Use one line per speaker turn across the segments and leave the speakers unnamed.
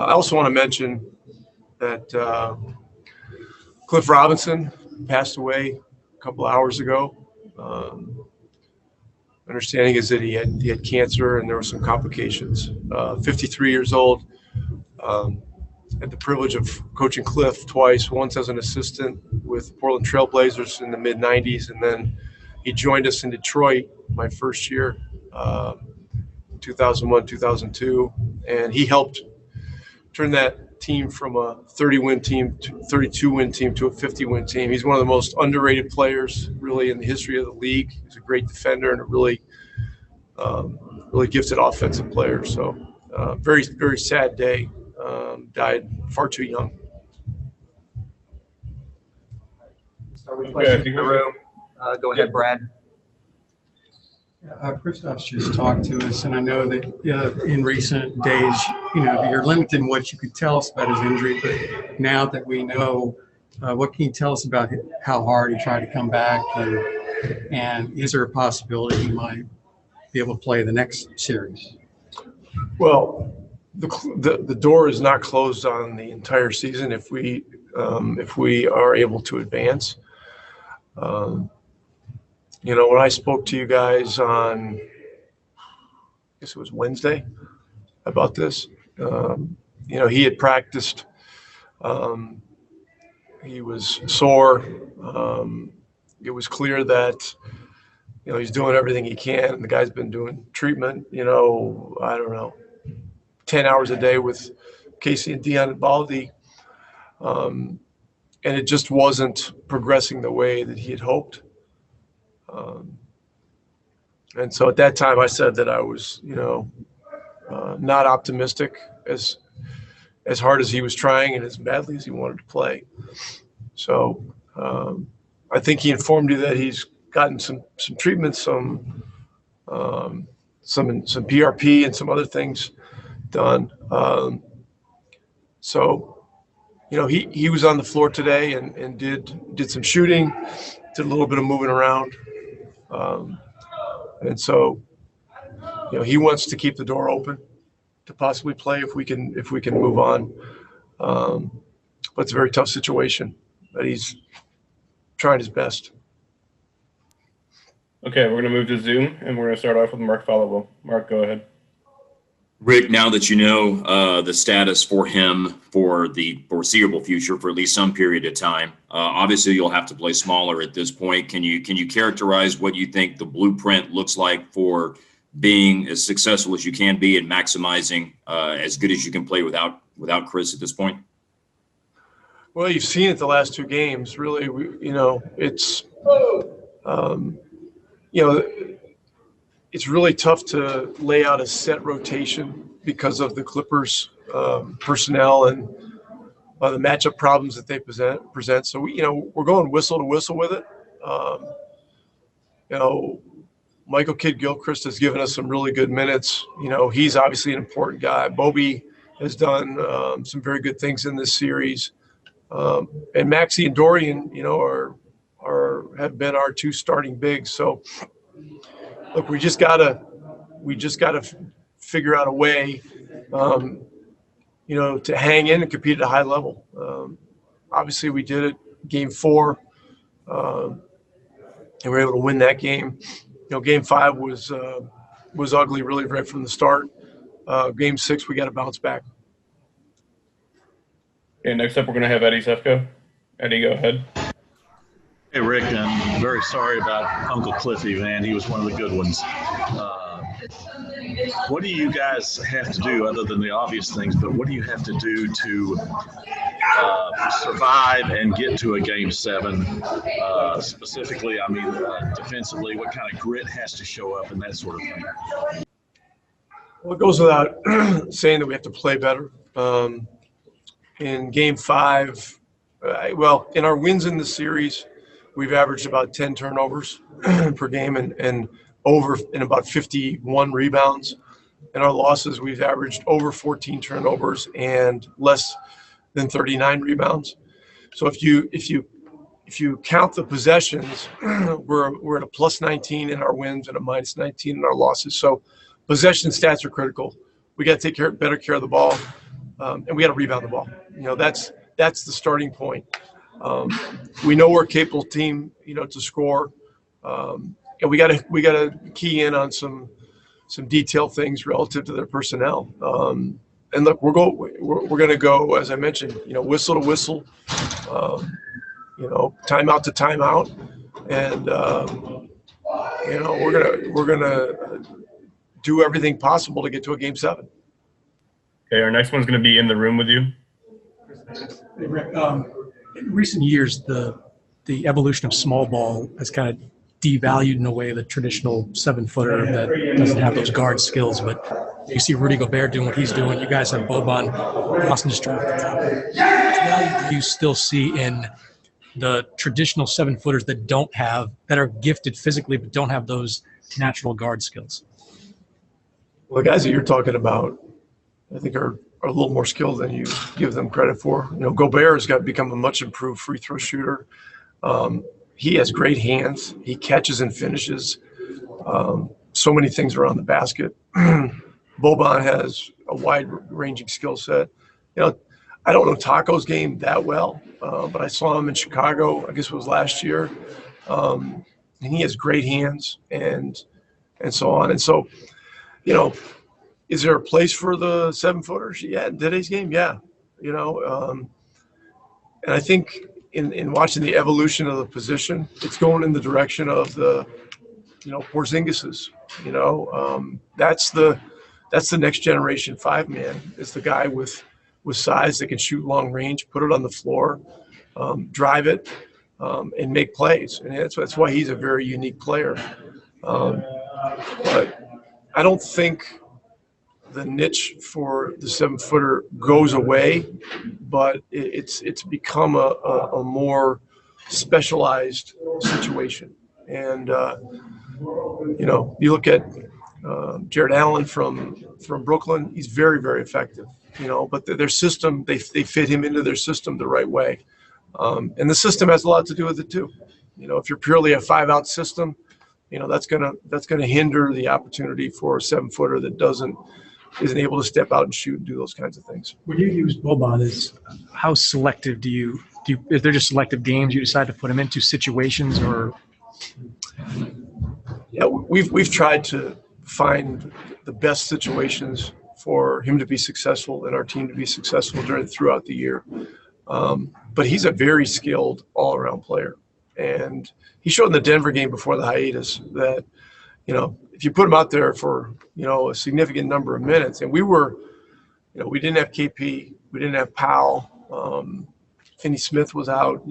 I also want to mention that Cliff Robinson passed away a couple of hours ago. Understanding is that he had cancer and there were some complications. 53 years old. Had the privilege of coaching Cliff twice, once as an assistant with Portland Trailblazers in the mid-'90s, and then he joined us in Detroit my first year, 2001, 2002, and he helped turn that team from a 30-win team to 32-win team to a 50-win team. He's one of the most underrated players really in the history of the league. He's a great defender and a really gifted offensive player. So very, very sad day. Died far too young.
Start with questions in the room. Go ahead, Brad.
Kristaps just talked to us, and I know that in recent days, you're limited in what you could tell us about his injury. But now that we know, what can you tell us about how hard he tried to come back, and is there a possibility he might be able to play the next series?
Well, the door is not closed on the entire season if we are able to advance. When I spoke to you guys on, I guess it was Wednesday, about this, he had practiced. He was sore. It was clear that, he's doing everything he can. And the guy's been doing treatment, I don't know, 10 hours a day with Casey and Dion and Baldi. And it just wasn't progressing the way that he had hoped. And so at that time I said that I was, not optimistic as hard as he was trying and as badly as he wanted to play. So I think he informed you that he's gotten some treatment, some PRP and some other things done. So he was on the floor today and did some shooting, did a little bit of moving around. And so, he wants to keep the door open to possibly play if we can move on. But it's a very tough situation, but he's trying his best.
Okay, we're going to move to Zoom, and we're going to start off with Mark Followill. Mark, go ahead.
Rick, now that you know the status for him for the foreseeable future for at least some period of time, obviously you'll have to play smaller at this point. Can you characterize what you think the blueprint looks like for being as successful as you can be and maximizing as good as you can play without Chris at this point?
Well, you've seen it the last two games. Really, it's it's really tough to lay out a set rotation because of the Clippers' personnel and the matchup problems that they present. So we're going whistle to whistle with it. Michael Kidd-Gilchrist has given us some really good minutes. He's obviously an important guy. Bobby has done some very good things in this series, and Maxey and Dorian, have been our two starting bigs. So. Look, we just gotta figure out a way, to hang in and compete at a high level. Obviously, we did it Game 4, and we were able to win that game. Game 5 was ugly, really, right from the start. Game 6, we got to bounce back.
Okay, next up, we're going to have Eddie Sefko. Eddie, go ahead.
Hey, Rick, I'm very sorry about Uncle Cliffy, man. He was one of the good ones. What do you guys have to do, other than the obvious things, but what do you have to do to survive and get to a Game 7? Specifically, defensively, what kind of grit has to show up and that sort of thing?
Well, it goes without saying that we have to play better. In Game 5, in our wins in the series, we've averaged about 10 turnovers per game and about 51 rebounds. In our losses, we've averaged over 14 turnovers and less than 39 rebounds. So if you count the possessions, we're at a plus 19 in our wins and a minus 19 in our losses. So possession stats are critical. We got to take better care of the ball. and we got to rebound the ball. That's the starting point. We know we're a capable team, to score, and we got to key in on some detailed things relative to their personnel. And look, we're going to go, as I mentioned, whistle to whistle, timeout to timeout, and we're gonna do everything possible to get to a game 7.
Okay, our next one's going to be in the room with you.
Hey, Rick, in recent years, the evolution of small ball has kind of devalued in a way the traditional 7-footer that doesn't have those guard skills. But you see Rudy Gobert doing what he's doing. You guys have Boban, Boston Stroud at the top. What value do you still see in the traditional 7-footers that are gifted physically but don't have those natural guard skills?
Well, the guys that you're talking about, I think are a little more skilled than you give them credit for. Gobert has become a much improved free throw shooter. He has great hands. He catches and finishes so many things around the basket. Boban has a wide-ranging skill set. I don't know Taco's game that well, but I saw him in Chicago, I guess it was last year, and he has great hands and so on. And so, is there a place for the 7-footers? Yeah, in today's game, yeah. And I think in watching the evolution of the position, it's going in the direction of the, Porzingis's. That's the next generation 5-man. It's the guy with size that can shoot long range, put it on the floor, drive it, and make plays. And that's why he's a very unique player. But I don't think the niche for the 7-footer goes away, but it's become a more specialized situation. And you look at Jared Allen from Brooklyn, he's very, very effective. But their system, they fit him into their system the right way, and the system has a lot to do with it too. If you're purely a 5-out system, that's gonna hinder the opportunity for a 7-footer that isn't able to step out and shoot and do those kinds of things.
When you use Boban, how selective do you? Is there just selective games you decide to put him into situations, or?
Yeah, we've tried to find the best situations for him to be successful and our team to be successful throughout the year. But he's a very skilled all-around player, and he showed in the Denver game before the hiatus that if you put him out there for a significant number of minutes, and we didn't have KP, we didn't have Powell, Finney-Smith was out.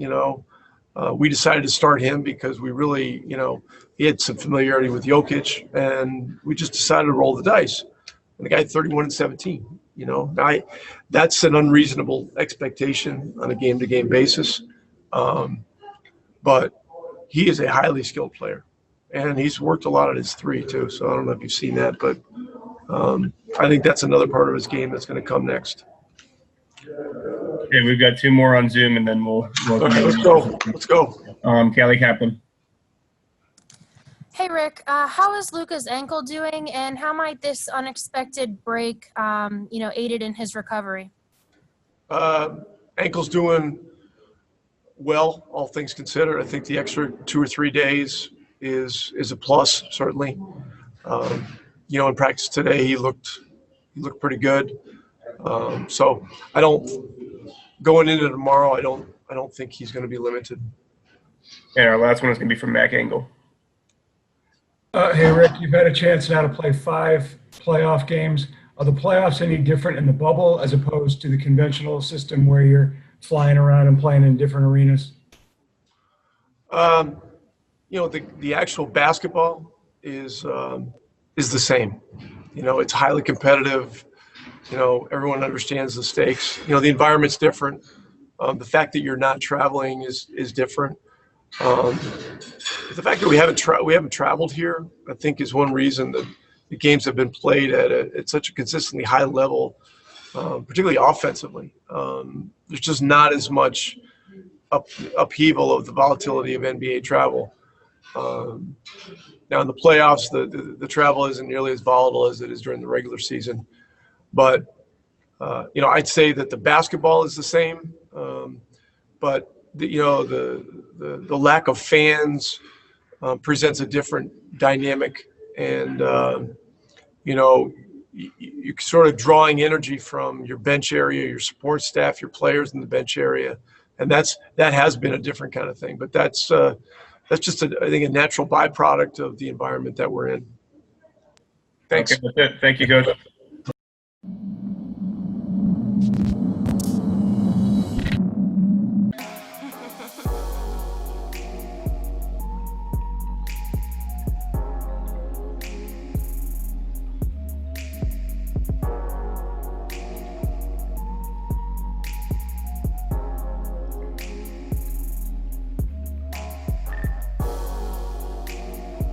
We decided to start him because we really, he had some familiarity with Jokic, and we just decided to roll the dice. And the guy had 31 and 17. Now that's an unreasonable expectation on a game-to-game basis, but he is a highly skilled player. And he's worked a lot on his 3 too. So I don't know if you've seen that, but I think that's another part of his game that's going to come next.
Okay, we've got 2 more on Zoom, and then we'll
Okay, let's go.
Callie Kaplan.
Hey, Rick. How is Luka's ankle doing, and how might this unexpected break, aided in his recovery?
Ankle's doing well, all things considered. I think the extra 2 or 3 days is a plus, certainly. In practice today, he looked pretty good. So going into tomorrow, I don't think he's going to be limited.
And our last one is going to be from Mac Engel.
Hey, Rick, you've had a chance now to play 5 playoff games. Are the playoffs any different in the bubble as opposed to the conventional system where you're flying around and playing in different arenas?
The actual basketball is the same. It's highly competitive. Everyone understands the stakes. The environment's different. The fact that you're not traveling is different. The fact that we haven't traveled here, I think, is one reason that the games have been played at such a consistently high level, particularly offensively. There's just not as much upheaval of the volatility of NBA travel. Now in the playoffs, the travel isn't nearly as volatile as it is during the regular season, but I'd say that the basketball is the same, but the lack of fans presents a different dynamic, and you're sort of drawing energy from your bench area, your support staff, your players in the bench area, and that has been a different kind of thing. But that's just I think a natural byproduct of the environment that we're in. Thanks.
Okay, that's it. Thank you, Coach.